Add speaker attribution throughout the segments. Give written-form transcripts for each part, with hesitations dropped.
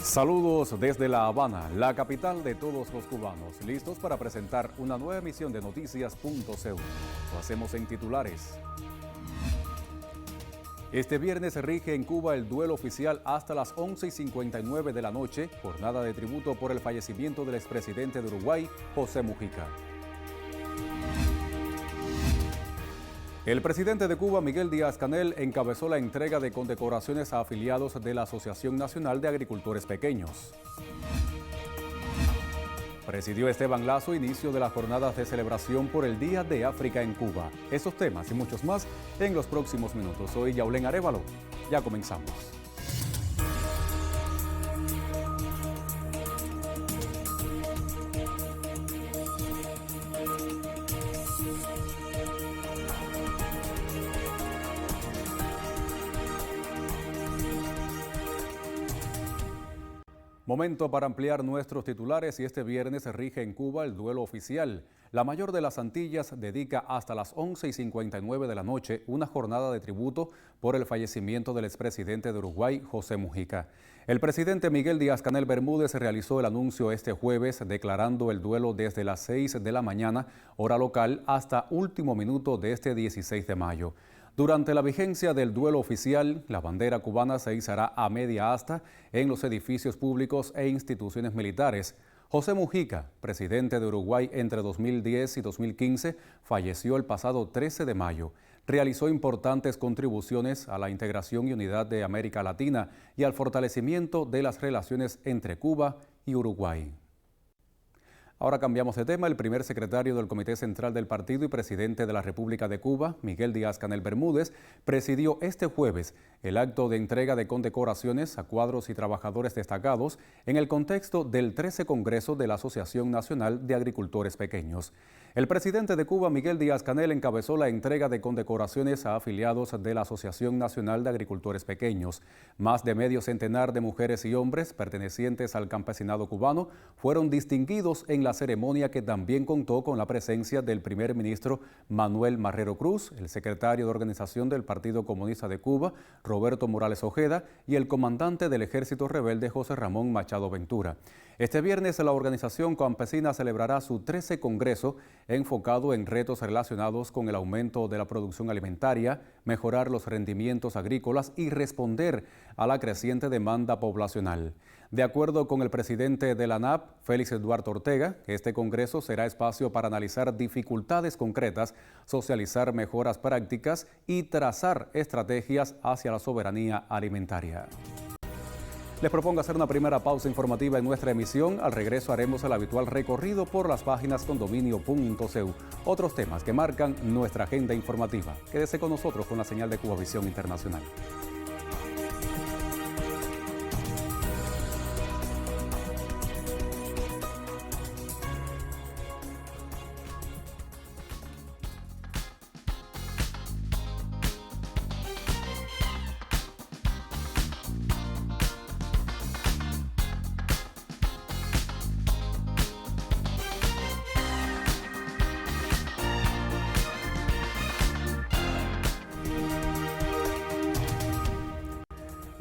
Speaker 1: Saludos desde La Habana, la capital de todos los cubanos, listos para presentar una nueva emisión de Noticias.cu. Lo hacemos en titulares. Este viernes se rige en Cuba el duelo oficial hasta las 11:59 de la noche, jornada de tributo por el fallecimiento del expresidente de Uruguay, José Mujica. El presidente de Cuba, Miguel Díaz-Canel, encabezó la entrega de condecoraciones a afiliados de la Asociación Nacional de Agricultores Pequeños. Presidió Esteban Lazo inicio de las jornadas de celebración por el Día de África en Cuba. Esos temas y muchos más en los próximos minutos. Soy Yaulén Arévalo. Ya comenzamos. Momento para ampliar nuestros titulares y este viernes se rige en Cuba el duelo oficial. La mayor de las Antillas dedica hasta las 11:59 de la noche una jornada de tributo por el fallecimiento del expresidente de Uruguay, José Mujica. El presidente Miguel Díaz-Canel Bermúdez realizó el anuncio este jueves declarando el duelo desde las 6 de la mañana, hora local, hasta último minuto de este 16 de mayo. Durante la vigencia del duelo oficial, la bandera cubana se izará a media asta en los edificios públicos e instituciones militares. José Mujica, presidente de Uruguay entre 2010 y 2015, falleció el pasado 13 de mayo. Realizó importantes contribuciones a la integración y unidad de América Latina y al fortalecimiento de las relaciones entre Cuba y Uruguay. Ahora cambiamos de tema. El primer secretario del Comité Central del Partido y presidente de la República de Cuba, Miguel Díaz-Canel Bermúdez, presidió este jueves el acto de entrega de condecoraciones a cuadros y trabajadores destacados en el contexto del 13 Congreso de la Asociación Nacional de Agricultores Pequeños. El presidente de Cuba, Miguel Díaz-Canel, encabezó la entrega de condecoraciones a afiliados de la Asociación Nacional de Agricultores Pequeños. Más de medio centenar de mujeres y hombres pertenecientes al campesinado cubano fueron distinguidos en la ceremonia, que también contó con la presencia del primer ministro Manuel Marrero Cruz, el secretario de Organización del Partido Comunista de Cuba, Roberto Morales Ojeda, y el comandante del Ejército Rebelde, José Ramón Machado Ventura. Este viernes la organización campesina celebrará su 13 Congreso enfocado en retos relacionados con el aumento de la producción alimentaria, mejorar los rendimientos agrícolas y responder a la creciente demanda poblacional. De acuerdo con el presidente de la ANAP, Félix Eduardo Ortega, este Congreso será espacio para analizar dificultades concretas, socializar mejoras prácticas y trazar estrategias hacia la soberanía alimentaria. Les propongo hacer una primera pausa informativa en nuestra emisión. Al regreso haremos el habitual recorrido por las páginas condominio.cu. Otros temas que marcan nuestra agenda informativa. Quédese con nosotros con la señal de Cubavisión Internacional.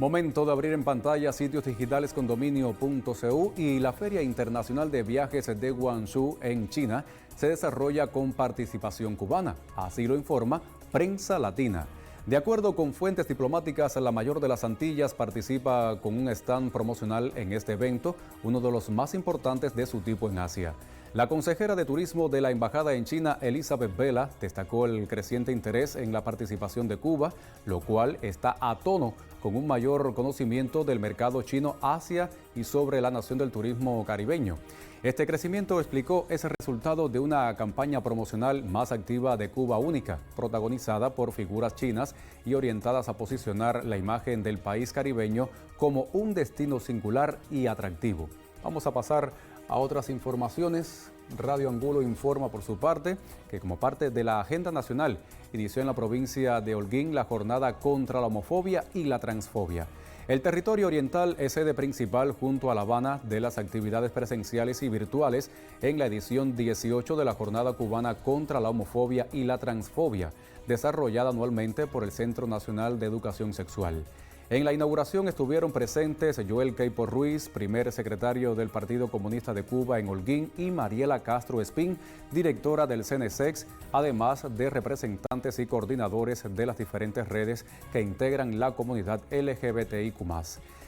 Speaker 1: Momento de abrir en pantalla sitios digitales condominio.cu y la Feria Internacional de Viajes de Guangzhou en China se desarrolla con participación cubana. Así lo informa Prensa Latina. De acuerdo con fuentes diplomáticas, la mayor de las Antillas participa con un stand promocional en este evento, uno de los más importantes de su tipo en Asia. La consejera de Turismo de la Embajada en China, Elizabeth Vela, destacó el creciente interés en la participación de Cuba, lo cual está a tono con un mayor conocimiento del mercado chino, Asia y sobre la nación del turismo caribeño. Este crecimiento, explicó, es el resultado de una campaña promocional más activa de Cuba Única, protagonizada por figuras chinas y orientadas a posicionar la imagen del país caribeño como un destino singular y atractivo. Vamos a pasar a otras informaciones. Radio Angulo informa por su parte que como parte de la agenda nacional inició en la provincia de Holguín la jornada contra la homofobia y la transfobia. El territorio oriental es sede principal junto a La Habana de las actividades presenciales y virtuales en la edición 18 de la Jornada Cubana contra la Homofobia y la Transfobia, desarrollada anualmente por el Centro Nacional de Educación Sexual. En la inauguración estuvieron presentes Joel Queipo Ruiz, primer secretario del Partido Comunista de Cuba en Holguín, y Mariela Castro Espín, directora del CNSEX, además de representantes y coordinadores de las diferentes redes que integran la comunidad LGBTIQ+.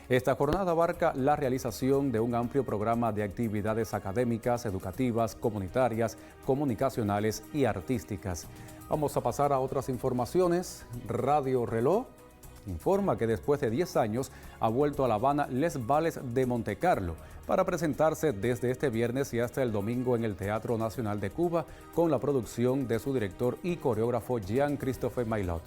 Speaker 1: Esta jornada abarca la realización de un amplio programa de actividades académicas, educativas, comunitarias, comunicacionales y artísticas. Vamos a pasar a otras informaciones. Radio Reloj informa que después de 10 años ha vuelto a La Habana Les Vales de Montecarlo para presentarse desde este viernes y hasta el domingo en el Teatro Nacional de Cuba con la producción de su director y coreógrafo Jean-Christophe Maillot.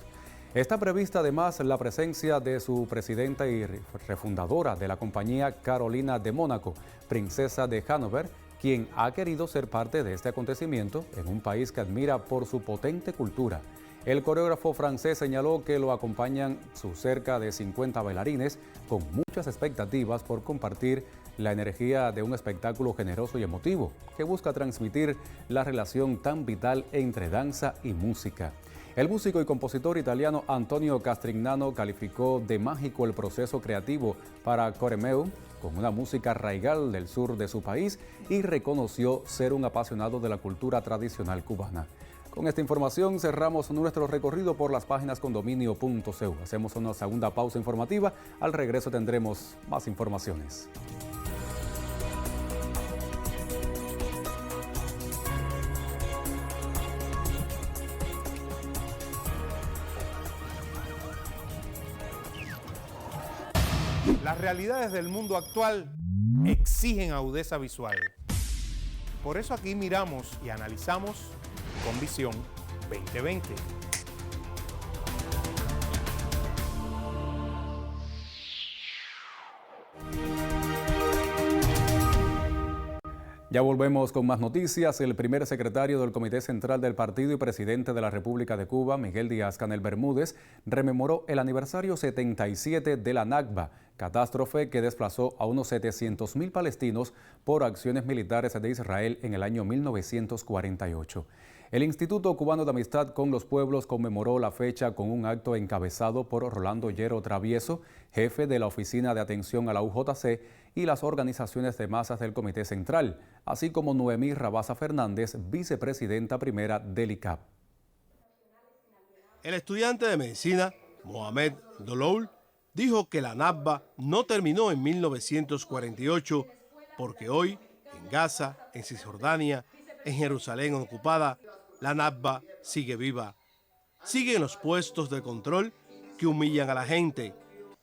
Speaker 1: Está prevista además la presencia de su presidenta y refundadora de la compañía, Carolina de Mónaco, princesa de Hannover, quien ha querido ser parte de este acontecimiento en un país que admira por su potente cultura. El coreógrafo francés señaló que lo acompañan sus cerca de 50 bailarines con muchas expectativas por compartir la energía de un espectáculo generoso y emotivo que busca transmitir la relación tan vital entre danza y música. El músico y compositor italiano Antonio Castrignano calificó de mágico el proceso creativo para Coremeu, con una música arraigal del sur de su país, y reconoció ser un apasionado de la cultura tradicional cubana. Con esta información cerramos nuestro recorrido por las páginas condominio.cu. Hacemos una segunda pausa informativa. Al regreso tendremos más informaciones.
Speaker 2: Las realidades del mundo actual exigen agudeza visual. Por eso aquí miramos y analizamos con Visión 2020.
Speaker 1: Ya volvemos con más noticias. El primer secretario del Comité Central del Partido y presidente de la República de Cuba, Miguel Díaz-Canel Bermúdez, rememoró el aniversario 77 de la Nakba, catástrofe que desplazó a unos 700.000 palestinos por acciones militares de Israel en el año 1948. El Instituto Cubano de Amistad con los Pueblos conmemoró la fecha con un acto encabezado por Rolando Llero Travieso, jefe de la Oficina de Atención a la UJC, y las organizaciones de masas del Comité Central, así como Noemí Rabasa Fernández, vicepresidenta primera del ICAP.
Speaker 3: El estudiante de medicina, Mohamed Doloul, dijo que la Nakba no terminó en 1948 porque hoy, en Gaza, en Cisjordania, en Jerusalén ocupada, la Nakba sigue viva. Sigue en los puestos de control que humillan a la gente,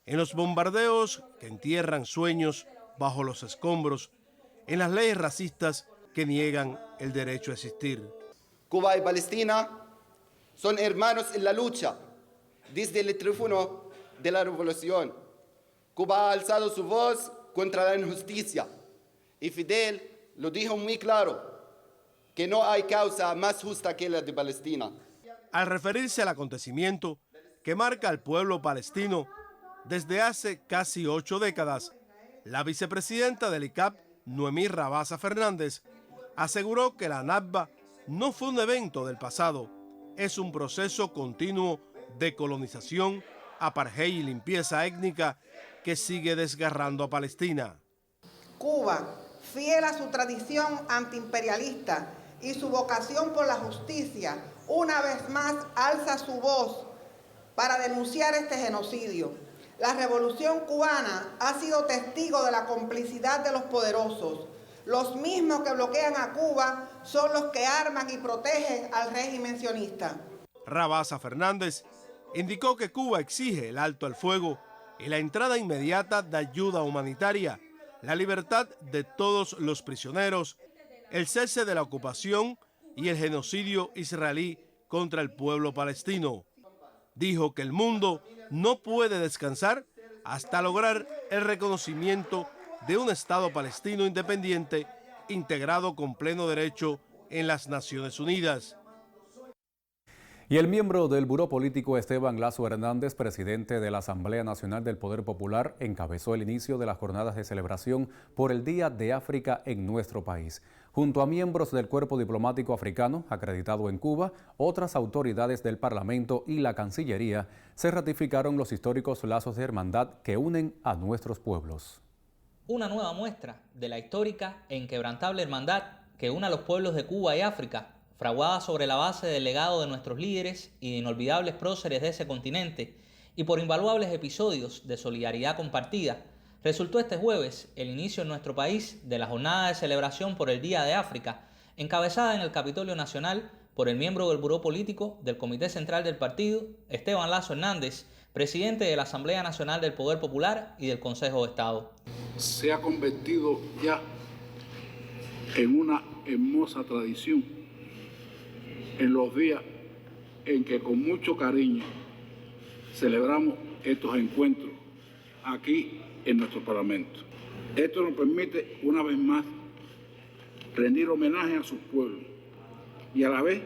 Speaker 3: en los bombardeos que entierran sueños bajo los escombros, en las leyes racistas que niegan el derecho a existir.
Speaker 4: Cuba y Palestina son hermanos en la lucha desde el triunfo de la revolución. Cuba ha alzado su voz contra la injusticia y Fidel lo dijo muy claro, que no hay causa más justa que la de Palestina.
Speaker 3: Al referirse al acontecimiento que marca al pueblo palestino desde hace casi 8 décadas, la vicepresidenta del ICAP, Noemí Rabasa Fernández, aseguró que la Nakba no fue un evento del pasado, es un proceso continuo de colonización, apartheid y limpieza étnica que sigue desgarrando a Palestina.
Speaker 5: Cuba, fiel a su tradición antiimperialista y su vocación por la justicia, una vez más alza su voz para denunciar este genocidio. La revolución cubana ha sido testigo de la complicidad de los poderosos. Los mismos que bloquean a Cuba son los que arman y protegen al régimen sionista.
Speaker 3: Rabasa Fernández indicó que Cuba exige el alto al fuego y la entrada inmediata de ayuda humanitaria, la libertad de todos los prisioneros, el cese de la ocupación y el genocidio israelí contra el pueblo palestino. Dijo que el mundo no puede descansar hasta lograr el reconocimiento de un Estado palestino independiente integrado con pleno derecho en las Naciones Unidas.
Speaker 1: Y el miembro del Buró Político Esteban Lazo Hernández, presidente de la Asamblea Nacional del Poder Popular, encabezó el inicio de las jornadas de celebración por el Día de África en nuestro país. Junto a miembros del Cuerpo Diplomático Africano acreditado en Cuba, otras autoridades del Parlamento y la Cancillería se ratificaron los históricos lazos de hermandad que unen a nuestros pueblos.
Speaker 6: Una nueva muestra de la histórica e inquebrantable hermandad que une a los pueblos de Cuba y África, fraguada sobre la base del legado de nuestros líderes y de inolvidables próceres de ese continente, y por invaluables episodios de solidaridad compartida, resultó este jueves el inicio en nuestro país de la jornada de celebración por el Día de África, encabezada en el Capitolio Nacional por el miembro del Buró Político del Comité Central del Partido, Esteban Lazo Hernández, presidente de la Asamblea Nacional del Poder Popular y del Consejo de Estado.
Speaker 7: Se ha convertido ya en una hermosa tradición en los días en que con mucho cariño celebramos estos encuentros aquí en nuestro Parlamento. Esto nos permite una vez más rendir homenaje a sus pueblos y a la vez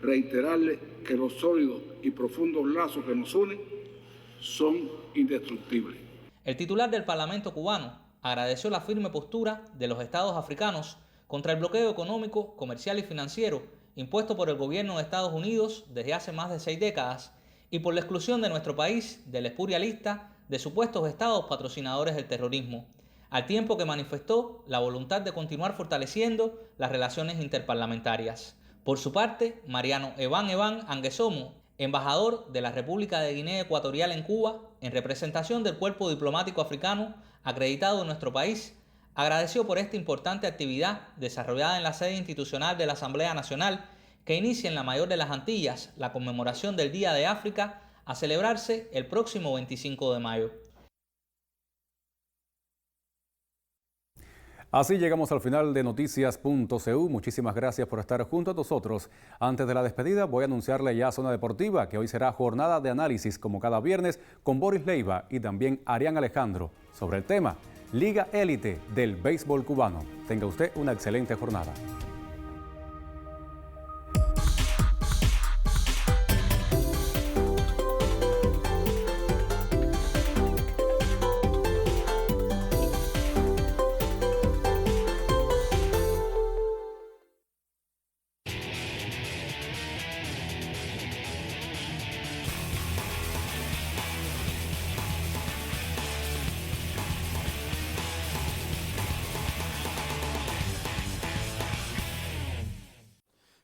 Speaker 7: reiterarles que los sólidos y profundos lazos que nos unen son indestructibles.
Speaker 6: El titular del Parlamento cubano agradeció la firme postura de los estados africanos contra el bloqueo económico, comercial y financiero impuesto por el gobierno de Estados Unidos desde hace más de 6 décadas y por la exclusión de nuestro país de la espuria lista de supuestos estados patrocinadores del terrorismo, al tiempo que manifestó la voluntad de continuar fortaleciendo las relaciones interparlamentarias. Por su parte, Mariano Evan Anguesomo, embajador de la República de Guinea Ecuatorial en Cuba, en representación del Cuerpo Diplomático Africano acreditado en nuestro país, agradeció por esta importante actividad desarrollada en la sede institucional de la Asamblea Nacional que inicia en la mayor de las Antillas la conmemoración del Día de África a celebrarse el próximo 25 de mayo.
Speaker 1: Así llegamos al final de Noticias.cu. Muchísimas gracias por estar junto a nosotros. Antes de la despedida voy a anunciarle ya Zona Deportiva, que hoy será jornada de análisis como cada viernes con Boris Leiva y también Arián Alejandro sobre el tema Liga Élite del béisbol cubano. Tenga usted una excelente jornada.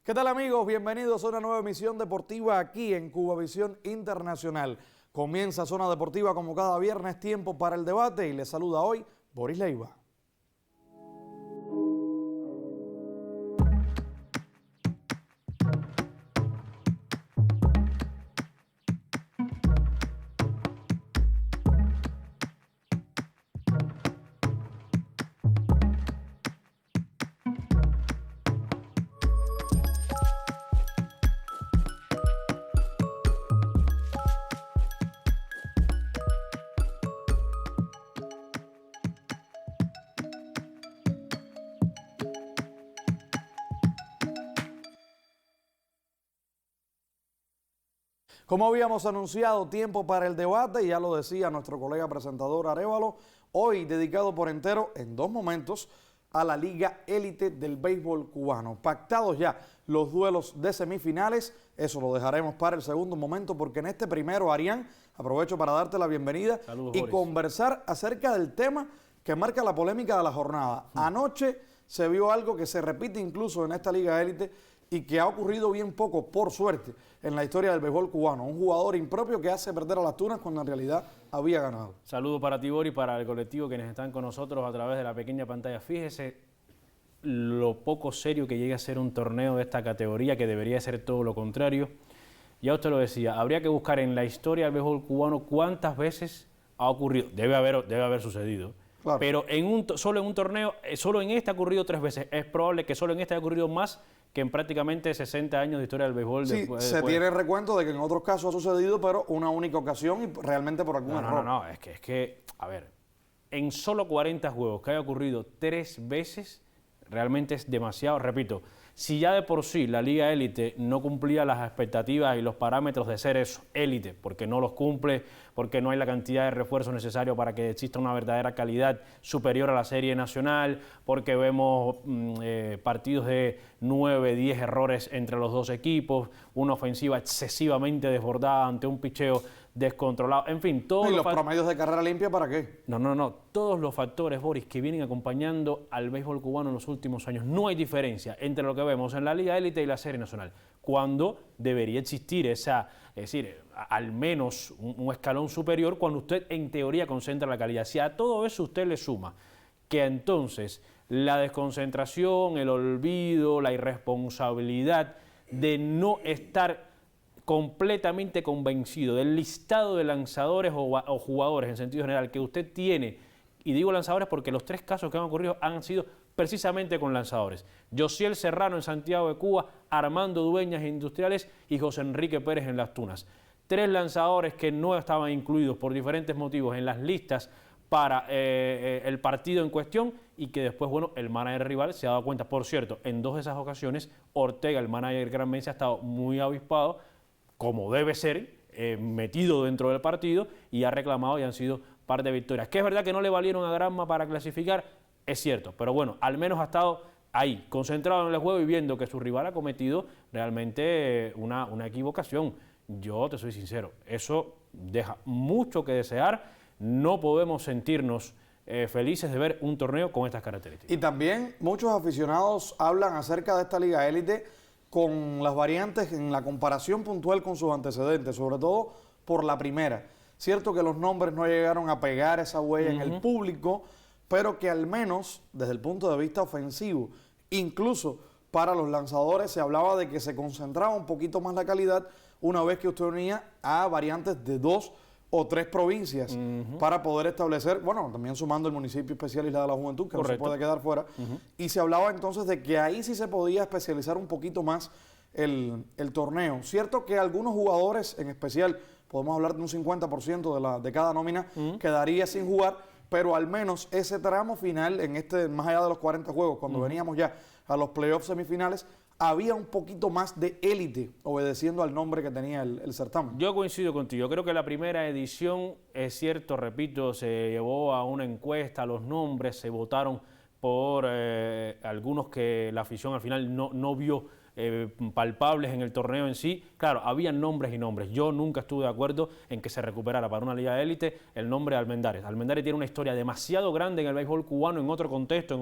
Speaker 8: ¿Qué tal amigos? Bienvenidos a una nueva emisión deportiva aquí en Cubavisión Internacional. Comienza Zona Deportiva como cada viernes, tiempo para el debate y les saluda hoy Boris Leiva. Como habíamos anunciado, tiempo para el debate, y ya lo decía nuestro colega presentador Arévalo, hoy dedicado por entero, en 2 momentos, a la Liga Élite del béisbol cubano. Pactados ya los duelos de semifinales, eso lo dejaremos para el segundo momento, porque en este primero, Arián, aprovecho para darte la bienvenida. Saludos, y Boris. Conversar acerca del tema que marca la polémica de la jornada. Anoche se vio algo que se repite incluso en esta Liga Élite, y que ha ocurrido bien poco, por suerte, en la historia del béisbol cubano. Un jugador impropio que hace perder a las Tunas cuando en realidad había ganado.
Speaker 9: Saludos para ti, Boris, para el colectivo quienes están con nosotros a través de la pequeña pantalla. Fíjese lo poco serio que llega a ser un torneo de esta categoría, que debería ser todo lo contrario. Ya usted lo decía, habría que buscar en la historia del béisbol cubano cuántas veces ha ocurrido. Debe haber sucedido. Claro. Pero solo en un torneo, solo en este ha ocurrido 3 veces. Es probable que solo en este haya ocurrido más que en prácticamente 60 años de historia del béisbol.
Speaker 8: Sí, se tiene recuento de que en otros casos ha sucedido, pero una única ocasión y realmente por algún error.
Speaker 9: No, es que, a ver, en solo 40 juegos que haya ocurrido 3 veces, realmente es demasiado. Repito, Si ya de por sí la Liga Élite no cumplía las expectativas y los parámetros de ser eso, élite, porque no los cumple, porque no hay la cantidad de refuerzos necesarios para que exista una verdadera calidad superior a la serie nacional, porque vemos partidos de 9, 10 errores entre los dos equipos, una ofensiva excesivamente desbordada ante un picheo descontrolado, en fin, todos
Speaker 8: los promedios de carrera limpia, ¿para qué?
Speaker 9: No, todos los factores, Boris, que vienen acompañando al béisbol cubano en los últimos años. No hay diferencia entre lo que vemos en la Liga Élite y la Serie Nacional, cuando debería existir esa, es decir, al menos un escalón superior cuando usted en teoría concentra la calidad. Si a todo eso usted le suma que entonces la desconcentración, el olvido, la irresponsabilidad de no estar completamente convencido del listado de lanzadores o jugadores en sentido general que usted tiene, y digo lanzadores porque los 3 casos que han ocurrido han sido precisamente con lanzadores: Josiel Serrano en Santiago de Cuba, Armando Dueñas en Industriales y José Enrique Pérez en Las Tunas. 3 lanzadores que no estaban incluidos por diferentes motivos en las listas para el partido en cuestión, y que después, bueno, el manager rival se ha dado cuenta. Por cierto, en 2 de esas ocasiones, Ortega, el manager granmense, ha estado muy avispado, como debe ser, metido dentro del partido, y ha reclamado, y han sido par de victorias. Que es verdad que no le valieron a Granma para clasificar, es cierto, pero bueno, al menos ha estado ahí, concentrado en el juego y viendo que su rival ha cometido realmente una equivocación. Yo te soy sincero, eso deja mucho que desear. No podemos sentirnos felices de ver un torneo con estas características.
Speaker 8: Y también muchos aficionados hablan acerca de esta Liga Élite con las variantes en la comparación puntual con sus antecedentes, sobre todo por la primera. Cierto que los nombres no llegaron a pegar esa huella en el público, pero que al menos desde el punto de vista ofensivo, incluso para los lanzadores, se hablaba de que se concentraba un poquito más la calidad una vez que usted unía a variantes de 2 o 3 provincias para poder establecer, bueno, también sumando el municipio especial Isla de la Juventud, que
Speaker 9: correcto,
Speaker 8: no se puede quedar fuera, y se hablaba entonces de que ahí sí se podía especializar un poquito más el torneo. Cierto que algunos jugadores, en especial, podemos hablar de un 50% de cada nómina, quedaría sin jugar, pero al menos ese tramo final, más allá de los 40 juegos, cuando veníamos ya a los playoffs semifinales, había un poquito más de élite, obedeciendo al nombre que tenía el certamen.
Speaker 9: Yo coincido contigo. Yo creo que la primera edición, es cierto, repito, se llevó a una encuesta, los nombres se votaron por algunos que la afición al final no vio palpables en el torneo en sí. Claro, había nombres y nombres. Yo nunca estuve de acuerdo en que se recuperara para una liga de élite el nombre de Almendares. Almendares tiene una historia demasiado grande en el béisbol cubano, en otro contexto,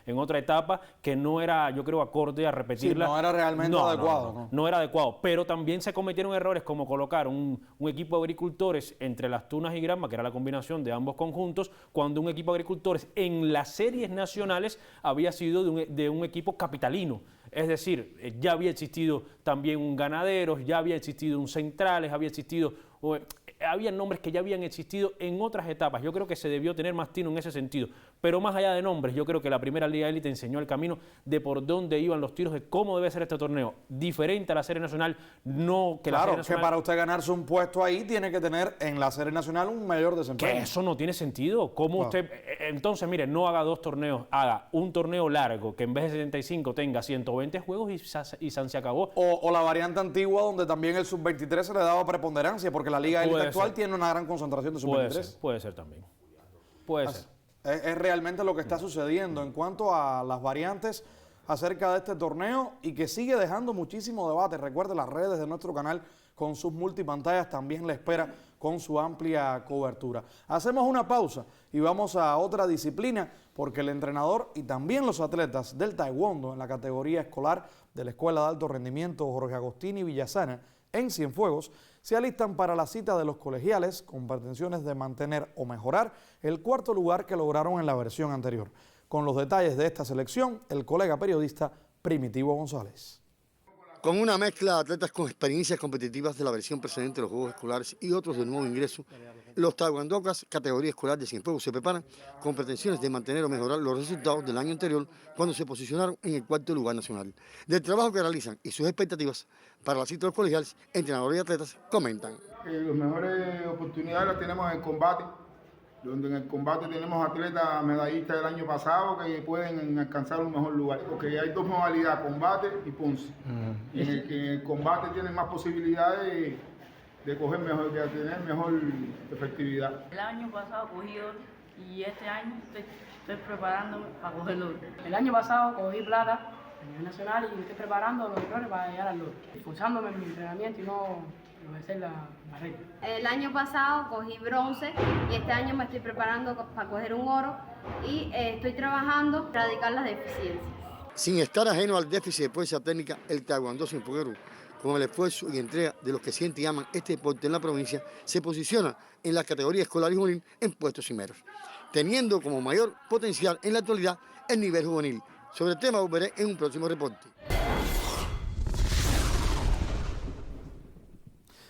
Speaker 9: en otra etapa, que no era, yo creo, acorde a repetirla.
Speaker 8: Sí, no era realmente adecuado.
Speaker 9: No era adecuado, pero también se cometieron errores como colocar un equipo de agricultores entre Las Tunas y Granma, que era la combinación de ambos conjuntos, cuando un equipo de agricultores en las series nacionales había sido de un equipo capitalino. Es decir, ya había existido también un Ganaderos, ya había existido un Centrales, había nombres que ya habían existido en otras etapas. Yo creo que se debió tener más tino en ese sentido. Pero más allá de nombres, yo creo que la primera Liga Élite enseñó el camino de por dónde iban los tiros, de cómo debe ser este torneo. Diferente a la Serie Nacional, no que la Serie Nacional...
Speaker 8: Claro, que para usted ganarse un puesto ahí, tiene que tener en la Serie Nacional un mayor desempeño.
Speaker 9: Que eso no tiene sentido. ¿Cómo usted...? Entonces, mire, no haga 2 torneos, haga un torneo largo, que en vez de 75 tenga 120 juegos y se acabó.
Speaker 8: O la variante antigua, donde también el sub-23 se le daba preponderancia, porque la Liga Élite actual tiene una gran concentración de sub-23.
Speaker 9: Puede ser también. Puede ser.
Speaker 8: Es realmente lo que está sucediendo en cuanto a las variantes acerca de este torneo, y que sigue dejando muchísimo debate. Recuerde, las redes de nuestro canal con sus multipantallas también le espera con su amplia cobertura. Hacemos una pausa y vamos a otra disciplina, porque el entrenador y también los atletas del taekwondo en la categoría escolar de la Escuela de Alto Rendimiento Jorge Agostini Villasana en Cienfuegos se alistan para la cita de los colegiales con pretensiones de mantener o mejorar el 4º lugar que lograron en la versión anterior. Con los detalles de esta selección, el colega periodista Primitivo González.
Speaker 10: Con una mezcla de atletas con experiencias competitivas de la versión precedente de los Juegos Escolares y otros de nuevo ingreso, los taekwondocas, categoría escolar de Cienfuegos, se preparan con pretensiones de mantener o mejorar los resultados del año anterior, cuando se posicionaron en el 4º lugar nacional. Del trabajo que realizan y sus expectativas para la cita de los colegiales, entrenadores y atletas comentan.
Speaker 11: Las mejores oportunidades las tenemos en el combate. donde en el combate tenemos atletas medallistas del año pasado que pueden alcanzar un mejor lugar, porque hay dos modalidades, combate y Ponce. Y en el combate tienen más posibilidades de coger mejor, de tener mejor efectividad.
Speaker 12: El año pasado cogí oro y este año estoy preparándome para coger oro. El año pasado cogí plata a nivel nacional y me estoy preparando los errores para llegar al oro, esforzándome en mi entrenamiento y no obedecer la regla.
Speaker 13: El año pasado cogí bronce y este año me estoy preparando para coger un oro y estoy trabajando para erradicar las deficiencias.
Speaker 10: Sin estar ajeno al déficit de fuerza técnica, el taekwondo sinfuguero, con el esfuerzo y entrega de los que sienten y aman este deporte en la provincia, se posiciona en la categoría escolar y juvenil en puestos cimeros, teniendo como mayor potencial en la actualidad el nivel juvenil. Sobre el tema volveré en un próximo reporte.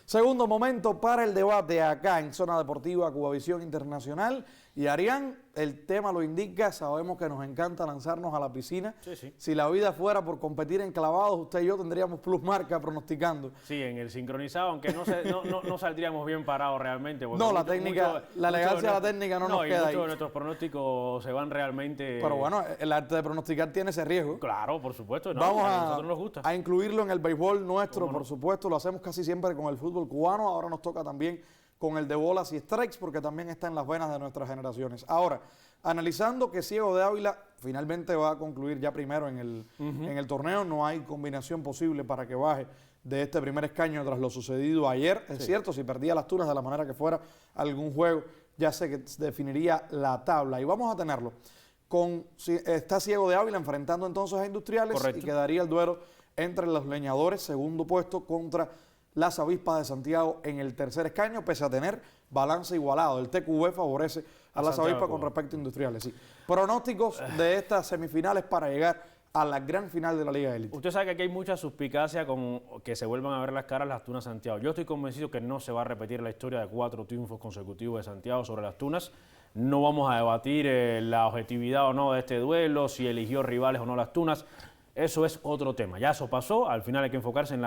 Speaker 8: Segundo momento para el debate acá en Zona Deportiva Cubavisión Internacional. Y Arián, el tema lo indica, sabemos que nos encanta lanzarnos a la piscina.
Speaker 9: Sí, sí.
Speaker 8: Si la vida fuera por competir en clavados, usted y yo tendríamos plus marca pronosticando.
Speaker 9: Sí, en el sincronizado, aunque no saldríamos bien parados realmente.
Speaker 8: No, la técnica, la elegancia de la técnica no nos queda ahí.
Speaker 9: Muchos de nuestros pronósticos se van realmente...
Speaker 8: Pero bueno, el arte de pronosticar tiene ese riesgo.
Speaker 9: Claro, por supuesto. No,
Speaker 8: Vamos
Speaker 9: a nosotros nos gusta.
Speaker 8: a incluirlo en el béisbol nuestro, por supuesto. Lo hacemos casi siempre con el fútbol cubano. Ahora nos toca también con el de bolas y strikes, porque también está en las venas de nuestras generaciones. Ahora, analizando que Ciego de Ávila finalmente va a concluir ya primero en el torneo, no hay combinación posible para que baje de este primer escaño tras lo sucedido ayer. Es cierto, si perdía las Tunas de la manera que fuera algún juego, ya sé que definiría la tabla. Y vamos a tenerlo está Ciego de Ávila enfrentando entonces a Industriales. Correcto. Y quedaría el duelo entre los leñadores, segundo puesto, contra las Avispas de Santiago en el tercer escaño, pese a tener balance igualado. El TQV favorece a las Avispas con respecto a Industriales. Sí. Pronósticos de estas semifinales para llegar a la gran final de la Liga Élite.
Speaker 9: Usted sabe que aquí hay mucha suspicacia con que se vuelvan a ver las caras las Tunas Santiago. Yo estoy convencido que no se va a repetir la historia de 4 triunfos consecutivos de Santiago sobre las Tunas. No vamos a debatir la objetividad o no de este duelo, si eligió rivales o no las Tunas. Eso es otro tema. Ya eso pasó. Al final hay que enfocarse en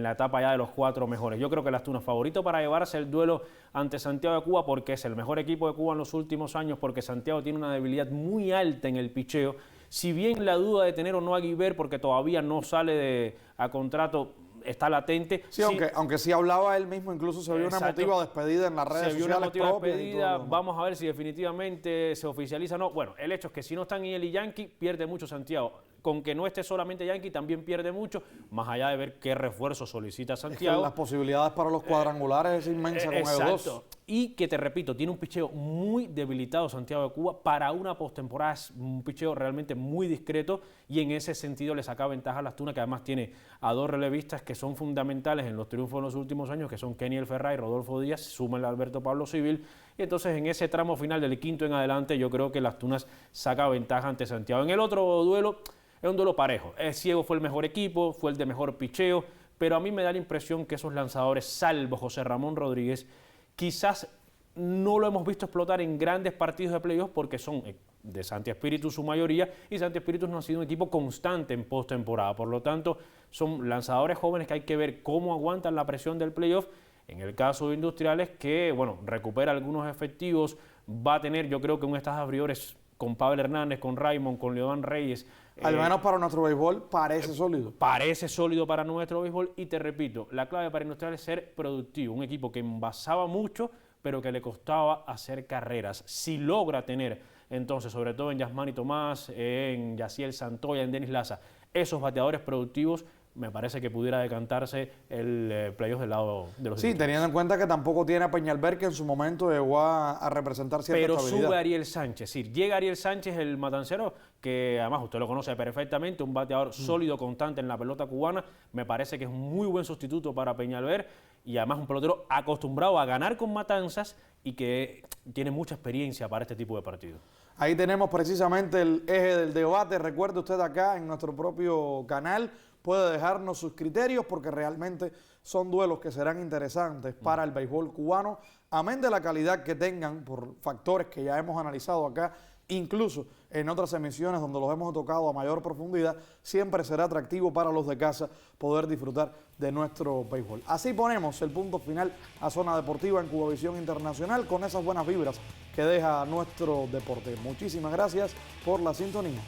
Speaker 9: la etapa ya de los 4 mejores. Yo creo que las Tunas favorito para llevarse el duelo ante Santiago de Cuba, porque es el mejor equipo de Cuba en los últimos años, porque Santiago tiene una debilidad muy alta en el picheo. Si bien la duda de tener o no a Guiber, porque todavía no sale a contrato, está latente.
Speaker 8: Sí, aunque sí hablaba él mismo, incluso se vio una emotiva despedida en las redes sociales. Se vio una emotiva
Speaker 9: despedida, vamos a ver si definitivamente se oficializa o no. Bueno, el hecho es que si no están ni él y Yankee, pierde mucho Santiago. Con que no esté solamente Yankee también pierde mucho, más allá de ver qué refuerzo solicita Santiago.
Speaker 8: Es que las posibilidades para los cuadrangulares es inmensa con ellos dos.
Speaker 9: Y que te repito, tiene un picheo muy debilitado Santiago de Cuba. Para una postemporada es un picheo realmente muy discreto y en ese sentido le saca ventaja a las Tunas, que además tiene a 2 relevistas que son fundamentales en los triunfos de los últimos años, que son Kenny El Ferrari y Rodolfo Díaz, súmenle a Alberto Pablo Civil. Y entonces en ese tramo final del quinto en adelante yo creo que las Tunas saca ventaja ante Santiago. En el otro duelo es un duelo parejo. Ciego fue el mejor equipo, fue el de mejor picheo, pero a mí me da la impresión que esos lanzadores, salvo José Ramón Rodríguez, quizás no lo hemos visto explotar en grandes partidos de playoffs porque son de Santi Espíritu su mayoría y Santi Espíritu no ha sido un equipo constante en postemporada. Por lo tanto, son lanzadores jóvenes que hay que ver cómo aguantan la presión del playoff. En el caso de Industriales, que bueno, recupera algunos efectivos, va a tener yo creo que un staff de abridores con Pablo Hernández, con Raymond, con Leodán Reyes.
Speaker 8: Al menos para nuestro béisbol parece sólido.
Speaker 9: Parece sólido para nuestro béisbol y te repito, la clave para Industriales es ser productivo, un equipo que envasaba mucho pero que le costaba hacer carreras. Si logra tener entonces, sobre todo en Yasmani Tomás, en Yaciel Santoya, en Denis Laza, esos bateadores productivos, me parece que pudiera decantarse el playoff del lado de los...
Speaker 8: Sí, teniendo en cuenta que tampoco tiene a Peñalver, que en su momento llegó a representar cierta estabilidad.
Speaker 9: Pero sube Ariel Sánchez, sí, llega Ariel Sánchez, el matancero, que además usted lo conoce perfectamente, un bateador sólido, constante en la pelota cubana, me parece que es un muy buen sustituto para Peñalver y además un pelotero acostumbrado a ganar con matanzas y que tiene mucha experiencia para este tipo de partidos.
Speaker 8: Ahí tenemos precisamente el eje del debate. Recuerde usted acá en nuestro propio canal, puede dejarnos sus criterios porque realmente son duelos que serán interesantes para el béisbol cubano, amén de la calidad que tengan por factores que ya hemos analizado acá incluso en otras emisiones donde los hemos tocado a mayor profundidad, siempre será atractivo para los de casa poder disfrutar de nuestro béisbol. Así ponemos el punto final a Zona Deportiva en Cubavisión Internacional con esas buenas vibras que deja nuestro deporte. Muchísimas gracias por la sintonía.